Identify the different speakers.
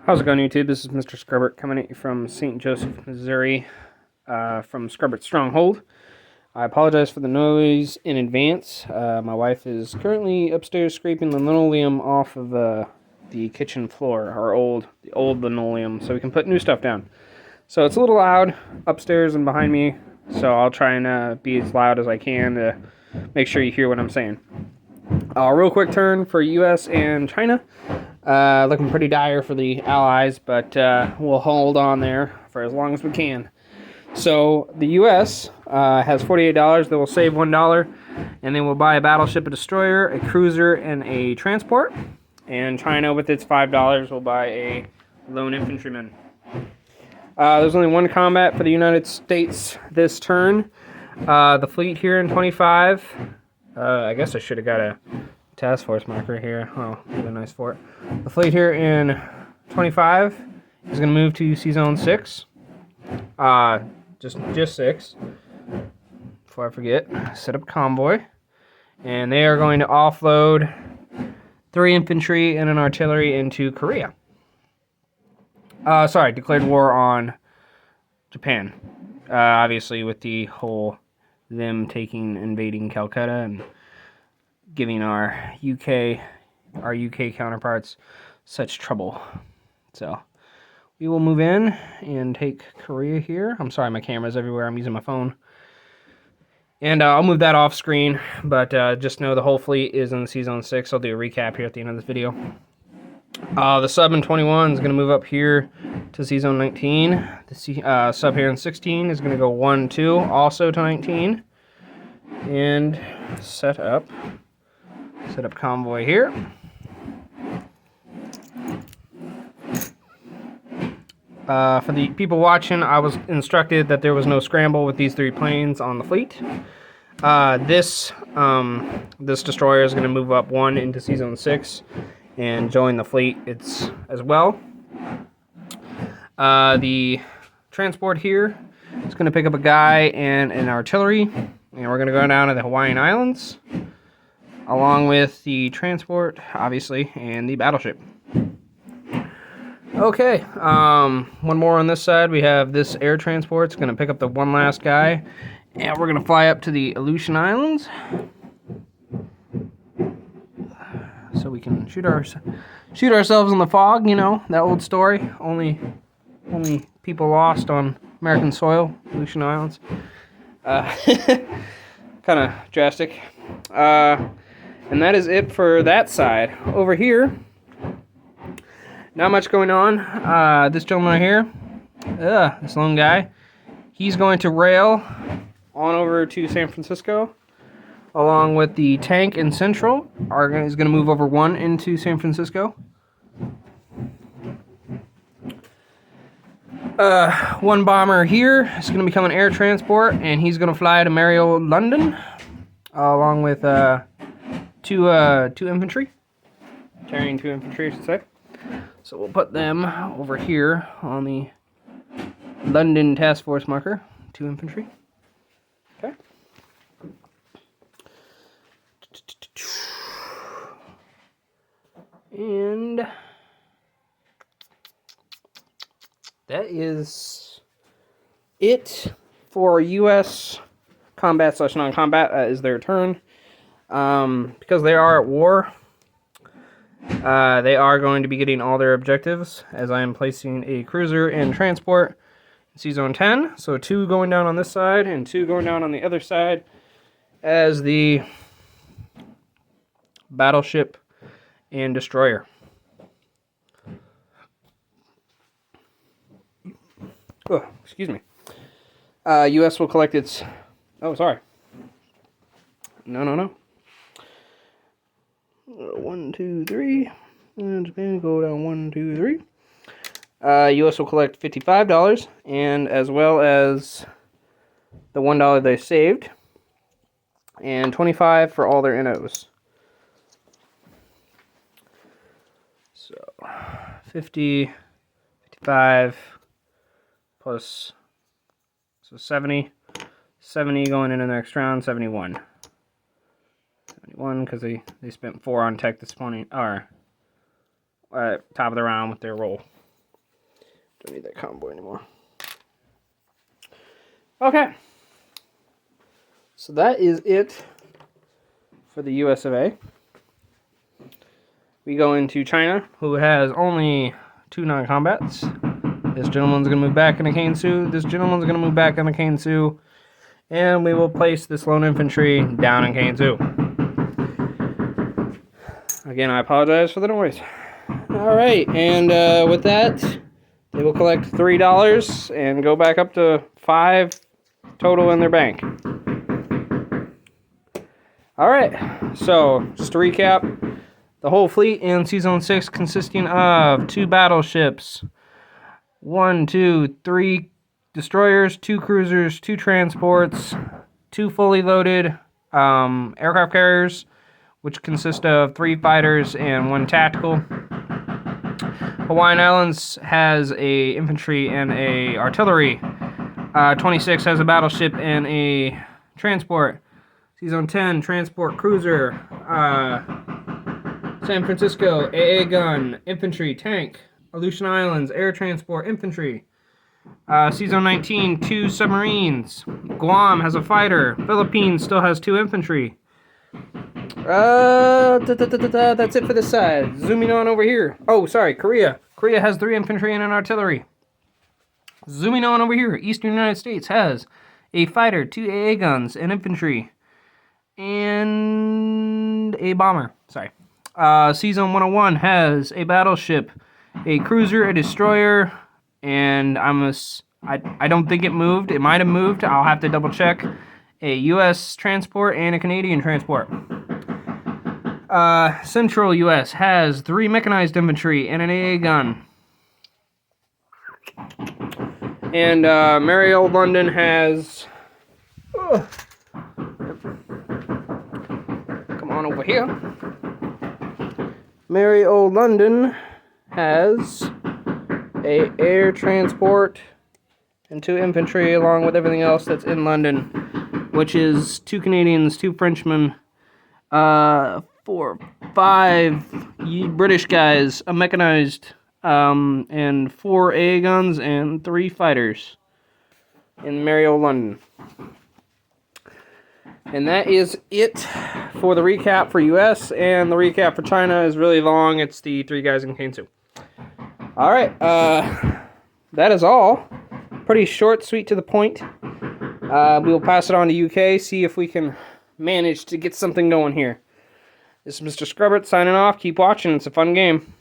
Speaker 1: How's it going, YouTube? This is Mr. Scrubbert coming at you from St. Joseph, Missouri, from Scrubbert Stronghold. I apologize for the noise in advance. My wife is currently upstairs scraping the linoleum off of the kitchen floor, the old linoleum, so we can put new stuff down. So it's a little loud upstairs and behind me, so I'll try and be as loud as I can to make sure you hear what I'm saying. Real quick turn for U.S. and China. Looking pretty dire for the Allies, but we'll hold on there for as long as we can. So the U.S. Has $48. They will save $1, and they will buy a battleship, a destroyer, a cruiser, and a transport. And China, with its $5, will buy a lone infantryman. There's only one combat for the United States this turn. The fleet here in 25. I guess I should have got a task force marker here. Oh, really nice fort. The fleet here in 25 is going to move to Sea Zone 6. Just 6. Before I forget, set up convoy. And they are going to offload 3 infantry and an artillery into Korea. Declared war on Japan. Obviously with the whole them invading Calcutta and giving our UK counterparts such trouble. So we will move in and take Korea here. I'm sorry, my camera's everywhere. I'm using my phone. And I'll move that off screen, but just know the whole fleet is in the Sea Zone 6. I'll do a recap here at the end of this video. The sub in 21 is going to move up here to Sea Zone 19. The sub here in 16 is going to go 1-2, also to 19. And set up convoy here. For the people watching, I was instructed that there was no scramble with these 3 planes on the fleet. This destroyer is going to move up 1 into Sea Zone 6 and join the fleet as well. The transport here is going to pick up a guy and an artillery, and we're going to go down to the Hawaiian Islands, along with the transport, obviously, and the battleship. Okay, one more on this side. We have this air transport. It's going to pick up the one last guy, and we're going to fly up to the Aleutian Islands, so we can shoot ourselves in the fog. You know, that old story. Only people lost on American soil, Aleutian Islands. Kind of drastic. And that is it for that side. Over here, not much going on. This gentleman right here, this lone guy, he's going to rail on over to San Francisco, along with the tank and Central. Is going to move over 1 into San Francisco. One bomber here is going to become an air transport, and he's going to fly to Mario, London, along with 2 infantry, carrying 2 infantry, I should say. So we'll put them over here on the London task force marker, 2 infantry. Okay. And that is it for U.S. combat / non-combat. That is their turn. Because they are at war, they are going to be getting all their objectives, as I am placing a cruiser and transport in Sea Zone 10. So 2 going down on this side and 2 going down on the other side as the battleship and destroyer. Oh, excuse me. U.S. will collect its... Oh, sorry. No. 1, 2, 3. And Japan go down 1, 2, 3. U.S. will collect $55, and as well as the $1 they saved, and $25 for all their NOs. So 50, 55 plus, so 70 going into the next round. 71 because they spent 4 on tech this morning, or top of the round with their roll. Don't need that convoy anymore. Okay. So that is it for the US of A. We go into China, who has only 2 non-combats. This gentleman's going to move back into Kainsu. This gentleman's going to move back into Kainsu. And we will place this lone infantry down in Kainsu. Again, I apologize for the noise. Alright, and with that, they will collect $3 and go back up to 5 total in their bank. Alright, so just to recap, the whole fleet in Season 6 consisting of 2 battleships, 1, 2, 3 destroyers, 2 cruisers, 2 transports, 2 fully loaded aircraft carriers, which consist of 3 fighters and 1 tactical. Hawaiian Islands has a infantry and a artillery. 26 has a battleship and a transport. Season 10, transport cruiser. San Francisco, AA gun, infantry, tank. Aleutian Islands, air transport, infantry. Season 19, 2 submarines. Guam has a fighter. Philippines still has 2 infantry. That's it for this side. Zooming on over here. Oh, sorry, Korea. Korea has 3 infantry and an artillery. Zooming on over here. Eastern United States has a fighter, 2 AA guns, an infantry, and a bomber. Sorry. Season 101 has a battleship, a cruiser, a destroyer, and I don't think it moved. It might have moved. I'll have to double check. A U.S. transport and a Canadian transport. Central U.S. has 3 mechanized infantry and an AA gun. And Merry Old London has... come on over here. Merry Old London has a air transport and 2 infantry along with everything else that's in London, which is 2 Canadians, 2 Frenchmen, 4, 5 British guys, a mechanized, and 4 AA guns and 3 fighters in Merry Old London. And that is it for the recap for US, and the recap for China is really long. It's the 3 guys in Kainsu. Alright, that is all. Pretty short, sweet, to the point. We will pass it on to UK, see if we can manage to get something going here. This is Mr. Scrubbert signing off. Keep watching. It's a fun game.